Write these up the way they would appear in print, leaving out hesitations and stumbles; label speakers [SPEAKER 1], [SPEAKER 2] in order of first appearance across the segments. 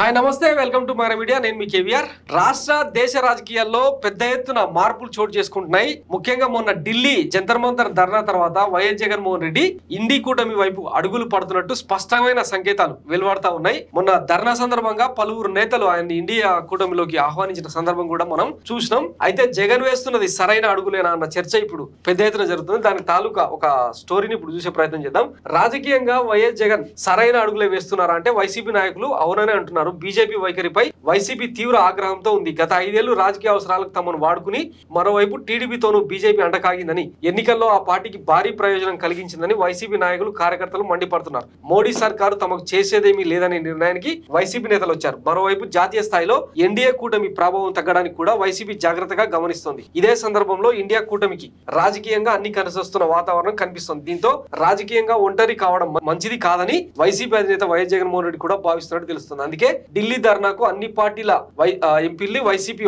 [SPEAKER 1] hi నమస్తే welcome to my media నేను మీ కేవీఆర్ రాష్ట్ర దేశ రాజకీయాల్లో పెద్ద ఎత్తున మార్పులు చోటు చేసుకుంటున్నాయి ముఖ్యంగా మొన్న ఢిల్లీ జంతర్ మంతర్ ధర్నా తర్వాత వైఎస్ జగన్మోహన్ రెడ్డి ఇండి కూటమి వైపు అడుగులు పడుతున్నట్టు స్పష్టమైన సంకేతాలు వెలువడతా ఉన్నాయి మొన్న ధర్నా సందర్భంగా పలువురు నేతలు ఆయన ఇండియా కూటమిలోకి ఆహ్వానించిన సందర్భం కూడా మనం చూసినాం అయితే జగన్ వేస్తున్నది సరైన అడుగులేనా అన్న చర్చ ఇప్పుడు పెద్ద ఎత్తున జరుగుతుంది దానికి తాలూకా ఒక స్టోరీని ఇప్పుడు చూసే ప్రయత్నం చేద్దాం రాజకీయంగా వైఎస్ జగన్ సరైన అడుగులే వేస్తున్నారా అంటే వైసీపీ నాయకులు అవుననే అంటున్నారు బీజేపీ వైఖరిపై వైసీపీ తీవ్ర ఆగ్రహంతో ఉంది గత 5 ఏళ్లు రాజకీయ అవసరాలకు తమను వాడుకుని మరోవైపు టీడీపీతోనూ బీజేపీ అంటకాగిందని ఎన్నికల్లో ఆ పార్టీకి భారీ ప్రయోజనం కలిగించిందని వైసీపీ నాయకులు కార్యకర్తలు మండిపడుతున్నారు మోడీ సర్కారు తమకు చేసేదేమీ లేదనే నిర్ణయానికి వైసీపీ నేతలు వచ్చారు మరోవైపు జాతీయ స్థాయిలో ఎన్డీఏ కూటమి ప్రభావం తగ్గడానికి కూడా వైసీపీ జాగ్రత్తగా గమనిస్తోంది ఇదే సందర్భంలో ఇండియా కూటమికి రాజకీయంగా అన్ని కనసొస్తున్న వాతావరణం కనిపిస్తోంది దీంతో రాజకీయంగా ఒంటరి కావడం మంచిది కాదని వైసీపీ అధినేత వైఎస్ జగన్మోహన్ రెడ్డి కూడా భావిస్తున్నట్టు తెలుస్తుంది అందుకే ఢిల్లీ ధర్నాకు అన్ని పార్టీల ఎంపీలు వైసీపీ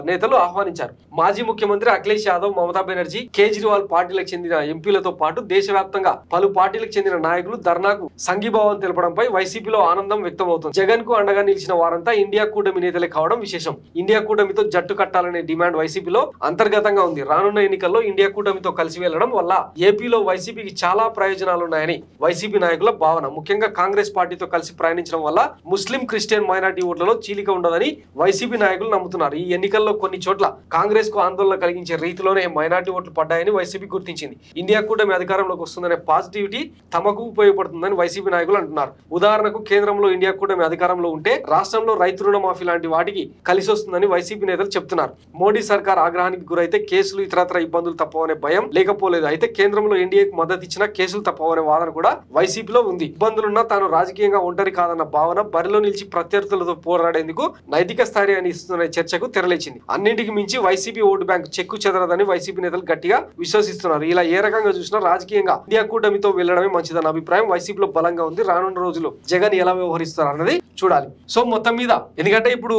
[SPEAKER 1] నేతలు ఆహ్వానించారు మాజీ ముఖ్యమంత్రి అఖిలేష్ యాదవ్ మమతా బెనర్జీ కేజ్రీవాల్ పార్టీలకు చెందిన ఎంపీలతో పాటు దేశవ్యాప్తంగా పలు పార్టీలకు చెందిన నాయకులు ధర్నాకు సంఘీభావం తెలపడంపై వైసీపీలో ఆనందం వ్యక్తమవుతుంది జగన్ కు అండగా నిలిచిన వారంతా ఇండియా కూటమి నేతలే కావడం విశేషం ఇండియా కూటమితో జట్టు కట్టాలనే డిమాండ్ వైసీపీలో అంతర్గతంగా ఉంది రానున్న ఎన్నికల్లో ఇండియా కూటమితో కలిసి వెళ్లడం వల్ల ఏపీలో వైసీపీకి చాలా ప్రయోజనాలున్నాయని వైసీపీ నాయకుల భావన ముఖ్యంగా కాంగ్రెస్ పార్టీతో కలిసి ప్రయాణించడం వల్ల ముస్లిం క్రిస్టియన్ మైనార్టీ ఓట్లలో చీలిక ఉండదని వైసీపీ నాయకులు నమ్ముతున్నారు ఈ ఎన్నికల్లో కొన్ని చోట్ల కాంగ్రెస్ కు ఆందోళన కలిగించే రీతిలోనే మైనార్టీ ఓట్లు పడ్డాయని వైసీపీ గుర్తించింది ఇండియా కూటమి అధికారంలోకి వస్తుందనే పాజిటివిటీ తమకు ఉపయోగపడుతుందని వైసీపీ నాయకులు అంటున్నారు ఉదాహరణకు కేంద్రంలో ఇండియా కూటమి అధికారంలో ఉంటే రాష్ట్రంలో రైతు రుణమాఫీ లాంటి వాటికి కలిసి వస్తుందని వైసీపీ నేతలు చెప్తున్నారు మోడీ సర్కార్ ఆగ్రహానికి గురైతే కేసులు ఇతరత్ర ఇబ్బందులు తప్పవనే భయం లేకపోలేదు అయితే కేంద్రంలో ఎన్డీఏకు మద్దతు ఇచ్చినా కేసులు తప్పవనే వాదన కూడా వైసీపీలో ఉంది ఇబ్బందులున్నా తాను రాజకీయంగా ఒంటరి కాదన్న భావన బరిలో నిలిచి ప్రత్యర్థులతో పోరాడేందుకు నైతిక స్థాయిని ఇస్తున్న చర్చకు తెరలేచింది అన్నింటికి మించి వైసీపీ ఓటు బ్యాంక్ చెక్కు చెదరదని వైసీపీ నేతలు గట్టిగా విశ్వసిస్తున్నారు ఇలా ఏ రకంగా చూసినా రాజకీయంగా ఇండియా కూటమితో వెళ్లడమే మంచిదన్న అభిప్రాయం వైసీపీలో బలంగా ఉంది రానున్న రోజుల్లో జగన్ ఎలా వ్యవహరిస్తారు అన్నది చూడాలి సో మొత్తం మీద ఎందుకంటే ఇప్పుడు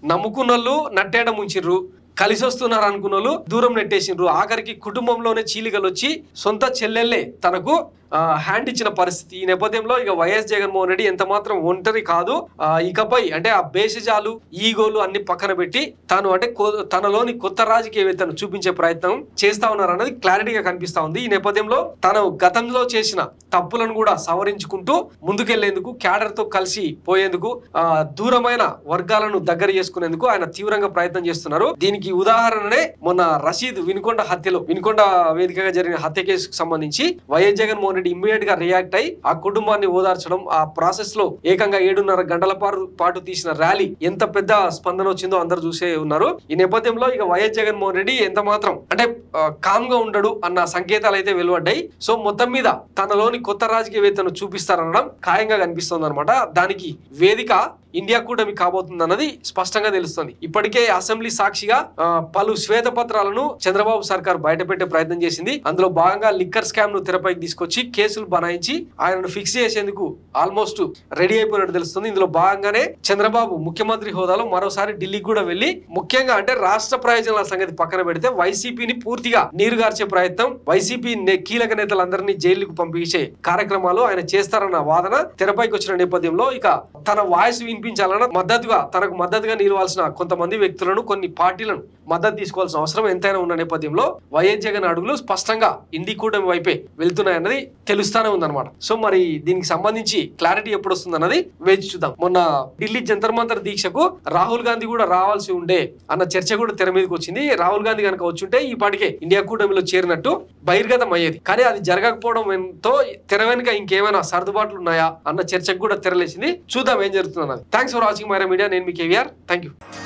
[SPEAKER 1] నమ్ముకున్నోళ్ళు నట్టేట ముంచిర్రు కలిసి వస్తున్నారు అనుకున్న వాళ్ళు దూరం నెట్టేసిండ్రు ఆఖరికి కుటుంబంలోనే చీలికలు వచ్చి సొంత చెల్లెళ్ళే తనకు హ్యాండ్ ఇచ్చిన పరిస్థితి ఈ నేపథ్యంలో ఇక వైఎస్ జగన్మోహన్ రెడ్డి ఎంత మాత్రం ఒంటరి కాదు ఇకపై అంటే ఆ బేసిజాలు ఈగోలు అన్ని పక్కన పెట్టి తాను అంటే తనలోని కొత్త రాజకీయవేత్తను చూపించే ప్రయత్నం చేస్తా ఉన్నారు అన్నది క్లారిటీగా కనిపిస్తా ఉంది ఈ నేపథ్యంలో తను గతంలో చేసిన తప్పులను కూడా సవరించుకుంటూ ముందుకెళ్లేందుకు క్యాడర్ తో కలిసి పోయేందుకు దూరమైన వర్గాలను దగ్గర చేసుకునేందుకు ఆయన తీవ్రంగా ప్రయత్నం చేస్తున్నారు దీనికి ఉదాహరణనే మొన్న రషీద్ వినుకొండ వేదికగా జరిగిన హత్య కేసుకు సంబంధించి వైఎస్ జగన్మోహన్ ఇమ్మీడియట్ గా రియాక్ట్ అయి ఆ కుటుంబాన్ని ఓదార్చడం ఆ ప్రాసెస్ లో ఏకంగా 7.5 గంటల పాటు తీసిన ర్యాలీ ఎంత పెద్ద స్పందన వచ్చిందో అందరు చూసే ఉన్నారు ఈ నేపథ్యంలో ఇక వైఎస్ జగన్మోహన్ రెడ్డి ఎంత మాత్రం అంటే కామ్ గా ఉండడు అన్న సంకేతాలు అయితే వెలువడ్డాయి సో మొత్తం మీద తనలోని కొత్త రాజకీయవేత్తను చూపిస్తారనడం ఖాయంగా కనిపిస్తుంది అనమాట దానికి వేదిక ఇండియా కూటమి కాబోతుందన్నది స్పష్టంగా తెలుస్తుంది ఇప్పటికే అసెంబ్లీ సాక్షిగా పలు శ్వేతపత్రాలను చంద్రబాబు సర్కార్ బయటపెట్టే ప్రయత్నం చేసింది అందులో భాగంగా లిక్కర్ స్కామ్ ను తెరపైకి తీసుకొచ్చి కేసులు బనాయించి ఆయనను ఫిక్స్ చేసేందుకు ఆల్మోస్ట్ రెడీ అయిపోయినట్టు తెలుస్తుంది ఇందులో భాగంగానే చంద్రబాబు ముఖ్యమంత్రి హోదాలో మరోసారి ఢిల్లీకి కూడా వెళ్లి ముఖ్యంగా అంటే రాష్ట్ర ప్రయోజనాల సంగతి పక్కన పెడితే వైసీపీని పూర్తిగా నీరుగార్చే ప్రయత్నం వైసీపీ కీలక నేతలందరినీ జైలుకు పంపించే కార్యక్రమాలు ఆయన చేస్తారన్న వాదన తెరపైకి వచ్చిన నేపథ్యంలో ఇక తన వాయిస్ వినిపించాలన్న తనకు మద్దతుగా నిలవాల్సిన కొంతమంది వ్యక్తులను కొన్ని పార్టీలను మద్దతు తీసుకోవాల్సిన అవసరం ఎంతైనా ఉన్న నేపథ్యంలో వైఎస్ జగన్ అడుగులు స్పష్టంగా ఇండి కూటమి వైపే వెళ్తున్నాయన్నది తెలుస్తానే ఉందన్నమాట సో మరి దీనికి సంబంధించి క్లారిటీ ఎప్పుడు వస్తుంది అన్నది వేచి చూద్దాం మొన్న ఢిల్లీ జంతర్ మంతర్ దీక్షకు రాహుల్ గాంధీ కూడా రావాల్సి ఉండే అన్న చర్చ కూడా తెర మీదకి వచ్చింది రాహుల్ గాంధీ కనుక వచ్చుంటే ఈ పాటికే ఇండియా కూటమిలో చేరినట్టు బహిర్గతం అయ్యేది కానీ అది జరగకపోవడం ఎంతో తెర వెనుక ఇంకేమైనా సర్దుబాట్లు ఉన్నాయా అన్న చర్చకు కూడా తెరలేసింది చూద్దాం ఏం జరుగుతుంది అన్నది thanks for watching my media నేను మీ కేవీఆర్ థ్యాంక్ యూ